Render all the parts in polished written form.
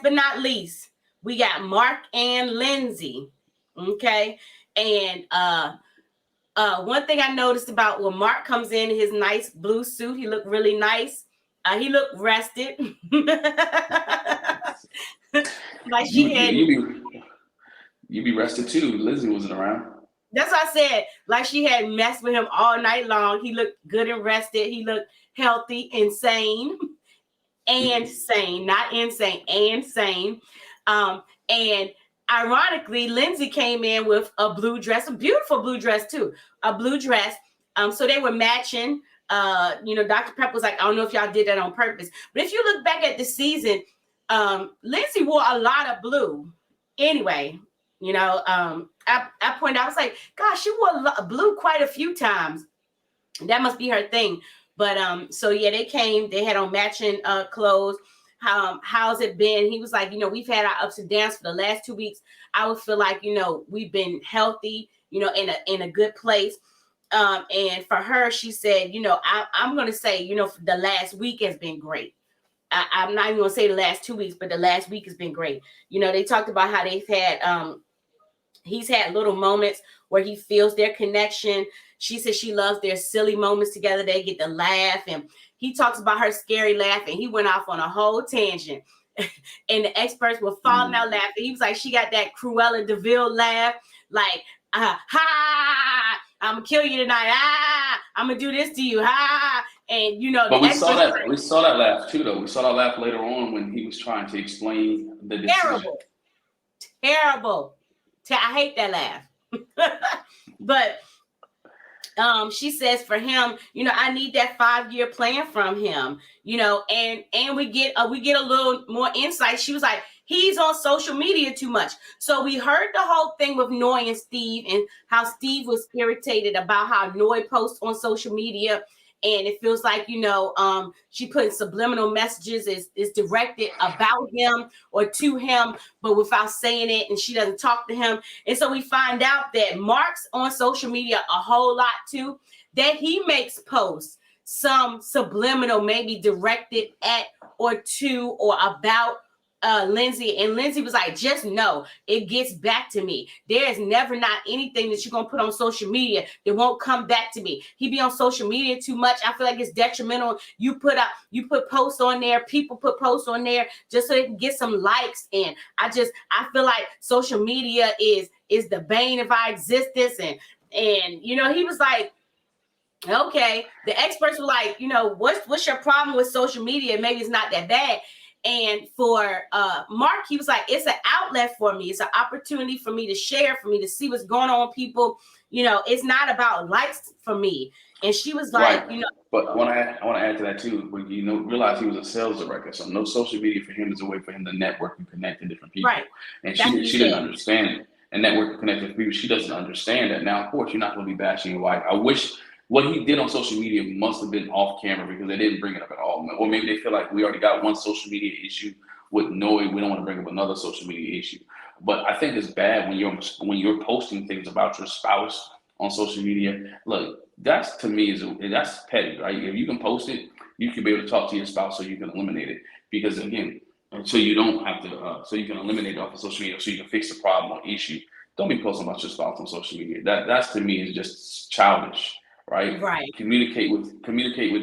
but not least, we got Mark and Lindsay. Okay. And one thing I noticed about when Mark comes in his nice blue suit, he looked really nice. He looked rested. Like she had. You be rested too. Lindsay wasn't around. That's what I said. Like she had messed with him all night long. He looked good and rested. He looked healthy and sane. And sane, not insane, and sane. And ironically, Lindsay came in with a blue dress, a beautiful blue dress too, a blue dress. So they were matching. Dr. Pepper was like, I don't know if y'all did that on purpose, but if you look back at the season, Lindsay wore a lot of blue. Anyway, I pointed out, I was like, gosh, she wore blue quite a few times. That must be her thing. But so yeah, they had on matching clothes. How's it been? He was like, we've had our ups and downs for the last 2 weeks. I would feel like, we've been healthy, in a good place. And for her, she said, I'm going to say, the last week has been great. I'm not even going to say the last 2 weeks, but the last week has been great. They talked about how they've had, he's had little moments where he feels their connection. She says she loves their silly moments together. They get to laugh. And he talks about her scary laugh. And he went off on a whole tangent. And the experts were falling out laughing. He was like, she got that Cruella DeVille laugh. Like, ha, I'm going to kill you tonight. I'm going to do this to you. Ha. And, but we saw that laugh too, though. We saw that laugh later on when he was trying to explain the decision. Terrible. I hate that laugh. But she says for him, I need that 5-year plan from him, and we get a little more insight. She was like, he's on social media too much. So we heard the whole thing with Noy and Steve and how Steve was irritated about how Noy posts on social media. And it feels like, she put subliminal messages is directed about him or to him, but without saying it. And she doesn't talk to him. And so we find out that Mark's on social media a whole lot too, that he makes posts, some subliminal, maybe directed at or to or about Lindsay. And Lindsay was like, just know it gets back to me. There is never not anything that you're gonna put on social media that won't come back to me. He be on social media too much. I feel like it's detrimental. You put posts on there, people put posts on there just so they can get some likes. And I feel like social media is the bane of our existence. And he was like, okay. The experts were like, what's your problem with social media? Maybe it's not that bad. And for Mark, he was like, it's an outlet for me. It's an opportunity for me to share, for me to see what's going on with people. It's not about likes for me. And she was like, right. But I want to add to that too. But realize he was a sales director, so no social media for him is a way for him to network and connect to different people. Right. And she didn't understand it. And network and connect with people, she doesn't understand that. Now, of course, you're not going to be bashing your wife. I wish. What he did on social media must have been off camera because they didn't bring it up at all. Or maybe they feel like we already got one social media issue with Noy. We don't want to bring up another social media issue. But I think it's bad when you're posting things about your spouse on social media. Look, that's to me that's petty, right? If you can post it, you can be able to talk to your spouse so you can eliminate it. Because again, so you don't have to, so you can eliminate it off of social media so you can fix the problem or issue. Don't be posting about your spouse on social media. That's to me is just childish. Right. Communicate with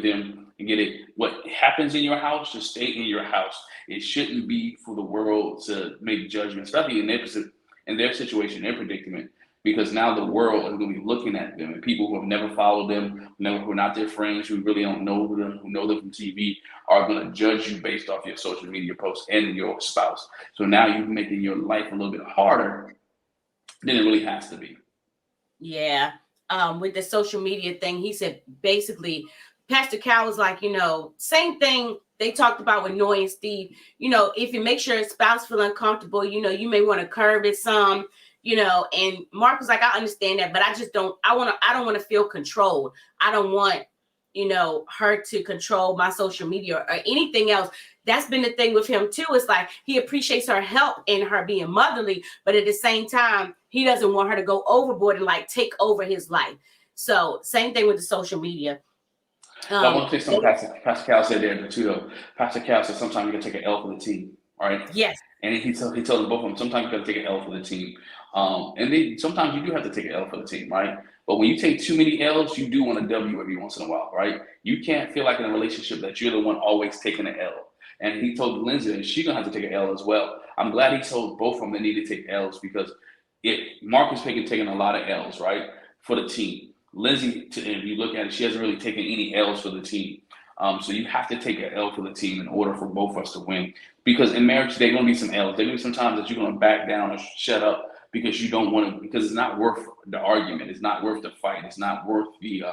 them and get it. What happens in your house should stay in your house. It shouldn't be for the world to make judgments, especially in their situation, their predicament, because now the world is going to be looking at them and people who have never followed them, who are not their friends, who really don't know them, who know them from TV, are going to judge you based off your social media posts and your spouse. So now you're making your life a little bit harder than it really has to be. Yeah. With the social media thing, he said basically, Pastor Cal was like, same thing they talked about with Noy and Steve. If it makes your spouse feel uncomfortable, you may want to curb it some, and Mark was like, I understand that, but I don't want to feel controlled. I don't want, her to control my social media or anything else. That's been the thing with him too. It's like he appreciates her help and her being motherly, but at the same time, he doesn't want her to go overboard and like take over his life. So same thing with the social media. I want to take something Pastor Cal said there too, though. Pastor Cal said sometimes you can take an L for the team. right? Yes. And he told them both of them, sometimes you got to take an L for the team. And then sometimes you do have to take an L for the team, right? But when you take too many L's, you do want a W every once in a while, right? You can't feel like in a relationship that you're the one always taking an L. And he told Lindsay that she's going to have to take an L as well. I'm glad he told both of them they need to take L's because Mark is taking a lot of L's, right, for the team. Lindsay, if you look at it, she hasn't really taken any L's for the team. So you have to take an L for the team in order for both of us to win. Because in marriage, there are going to be some L's. There are going to be some times that you're going to back down or shut up because you don't want to, because it's not worth the argument. It's not worth the fight. It's not worth the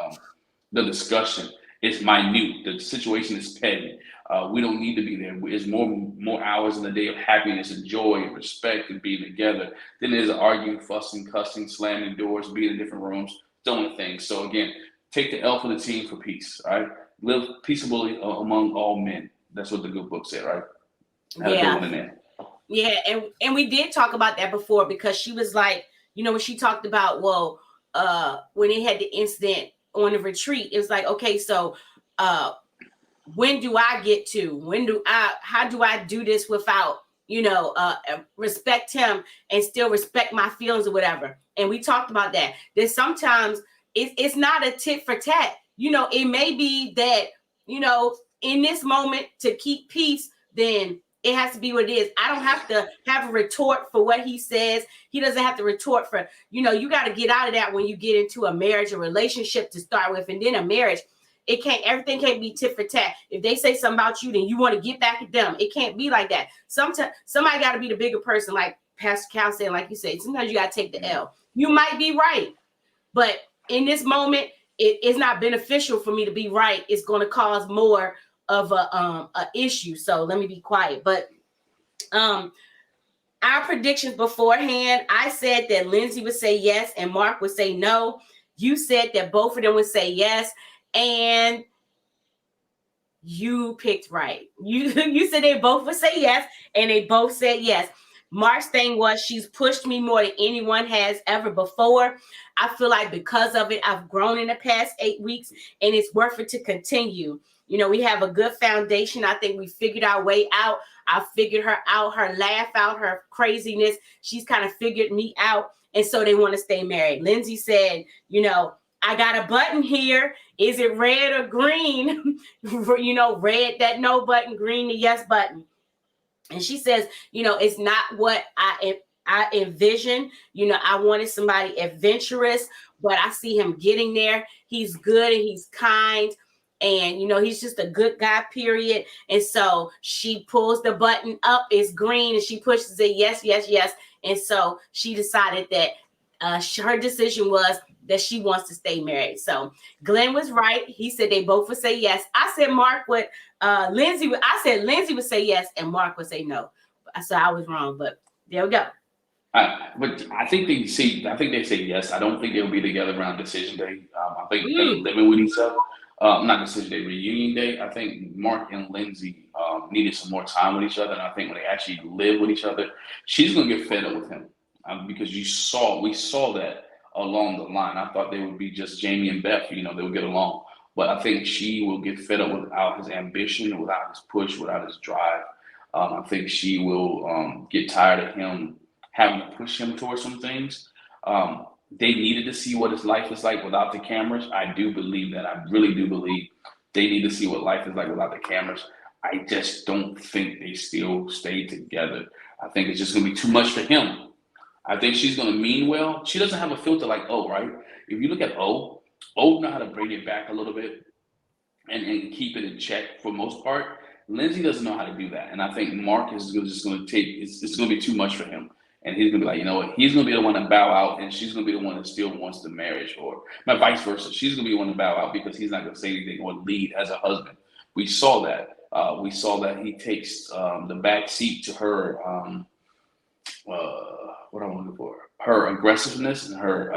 discussion. It's minute. The situation is petty. We don't need to be there. It's more hours in the day of happiness and joy and respect and being together. Then there's arguing, fussing, cussing, slamming doors, being in different rooms, doing things. So again, take the L for the team for peace, all right? Live peaceably among all men. That's what the good book said, right? Yeah, and we did talk about that before because she was like, when she talked about, when they had the incident on the retreat, it was like, okay, so when do I get to? How do I do this without, respect him and still respect my feelings or whatever? And we talked about that. That sometimes it's not a tit for tat. It may be that, in this moment to keep peace, then it has to be what it is. I don't have to have a retort for what he says. He doesn't have to retort for, you got to get out of that when you get into a marriage, a relationship to start with, and then a marriage. Everything can't be tit for tat. If they say something about you, then you want to get back at them. It can't be like that. Sometimes somebody got to be the bigger person, like Pastor Cal said, like you said, sometimes you got to take the L. You might be right, but in this moment, it's not beneficial for me to be right. It's going to cause more of a issue. So let me be quiet. But our predictions beforehand, I said that Lindsay would say yes and Mark would say no. You said that both of them would say yes, and you picked right. You said they both would say yes, and they both said yes. Mark's thing was she's pushed me more than anyone has ever before. I feel like because of it, I've grown in the past 8 weeks, and it's worth it to continue. We have a good foundation. I think we figured our way out. I figured her out, her laugh out, her craziness. She's kind of figured me out. And so they want to stay married. Lindsay said, I got a button here. Is it red or green? Red, that no button, green, the yes button. And she says, it's not what I envisioned. I wanted somebody adventurous, but I see him getting there. He's good and he's kind. And, he's just a good guy, period. And so she pulls the button up. It's green. And she pushes it, yes, yes, yes. And so she decided that her decision was that she wants to stay married. So Glen was right. He said they both would say yes. I said Mark would, Lindsay would say yes and Mark would say no. So I was wrong, but there we go. But I think they say yes. I don't think they'll be together around decision day. I think they're living with each other. Not decision day, reunion day. I think Mark and Lindsay needed some more time with each other. And I think when they actually live with each other, she's going to get fed up with him because we saw that along the line. I thought they would be just Jamie and Beth, they would get along. But I think she will get fed up without his ambition, without his push, without his drive. I think she will get tired of him having to push him towards some things. They needed to see what his life is like without the cameras. I do believe that. I really do believe they need to see what life is like without the cameras. I just don't think they still stay together. I think it's just going to be too much for him. I think she's going to mean well. She doesn't have a filter like O, right? If you look at O know how to bring it back a little bit and keep it in check for most part. Lindsay doesn't know how to do that. And I think Mark is just going to it's going to be too much for him. And he's going to be like, you know what? He's going to be the one to bow out, and she's going to be the one that still wants the marriage, or vice versa. She's going to be the one to bow out because he's not going to say anything or lead as a husband. We saw that. We saw that he takes the back seat to her, what I'm looking for, her aggressiveness and her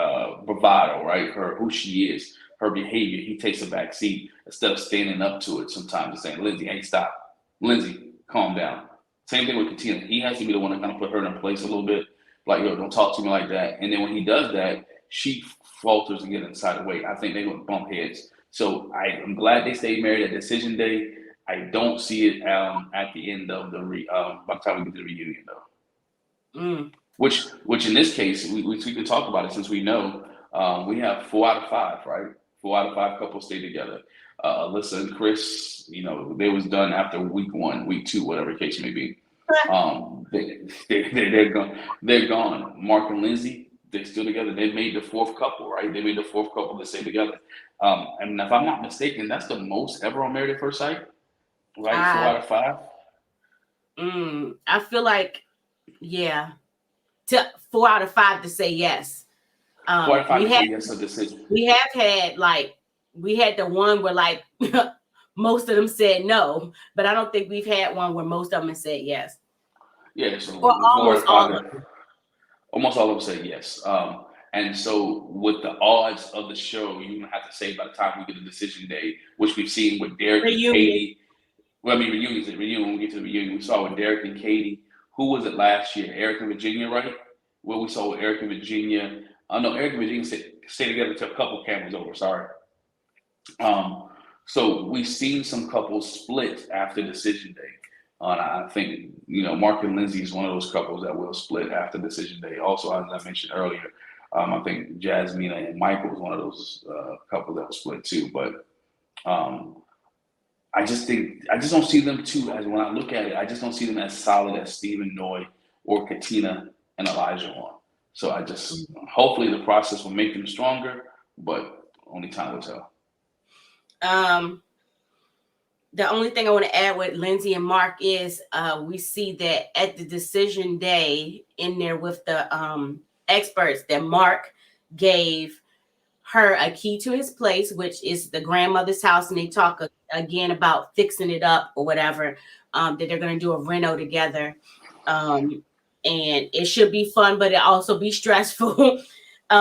bravado, right? Who she is, her behavior. He takes a back seat instead of standing up to it sometimes and saying, Lindsay, hey, stop. Lindsay, calm down. Same thing with Katina. He has to be the one to kind of put her in place a little bit. Like, yo, don't talk to me like that. And then when he does that, she falters and gets inside the way. I think they're going to bump heads. So I'm glad they stayed married at decision day. I don't see it at the end of the by the time we get to the reunion though. Which in this case we can talk about it since we know we have 4 out of 5, right? 4 out of 5 couples stay together. Alyssa and Chris, you know, they was done after week 1, week 2, whatever the case may be. They're gone. They're gone. Mark and Lindsay, they're still together. They made the 4th couple, right? They made the 4th couple to stay together. And if I'm not mistaken, that's the most ever on Married at First Sight, right? 4 out of 5. I feel like, yeah, to 4 out of 5 to say yes. 4 out of 5 to say yes to decision. We have had we had the one where like most of them said no, but I don't think we've had one where most of them said yes. Yeah, so or almost all of them. Almost all of them said yes. And so with the odds of the show, you have to say by the time we get to decision day, which we've seen with Derek and Katie. Well, I mean, reunion, when we get to the reunion, we saw with Derek and Katie. Who was it last year? Eric and Virginia, right? Well, we saw with Eric and Virginia. No, Eric and Virginia stayed together until a couple cameras over, sorry. So we've seen some couples split after decision day. I think, you know, Mark and Lindsay is one of those couples that will split after decision day. Also, as I mentioned earlier, I think Jasmina and Michael was one of those couples that will split too. But I just don't see them two as, when I look at it, I just don't see them as solid as Stephen Noy or Katina and Elijah one. So hopefully the process will make them stronger, but only time will tell. The only thing I want to add with Lindsay and Mark is we see that at the decision day in there with the experts that Mark gave her a key to his place, which is the grandmother's house. And they talk again about fixing it up or whatever, that they're going to do a reno together. And it should be fun, but it also be stressful.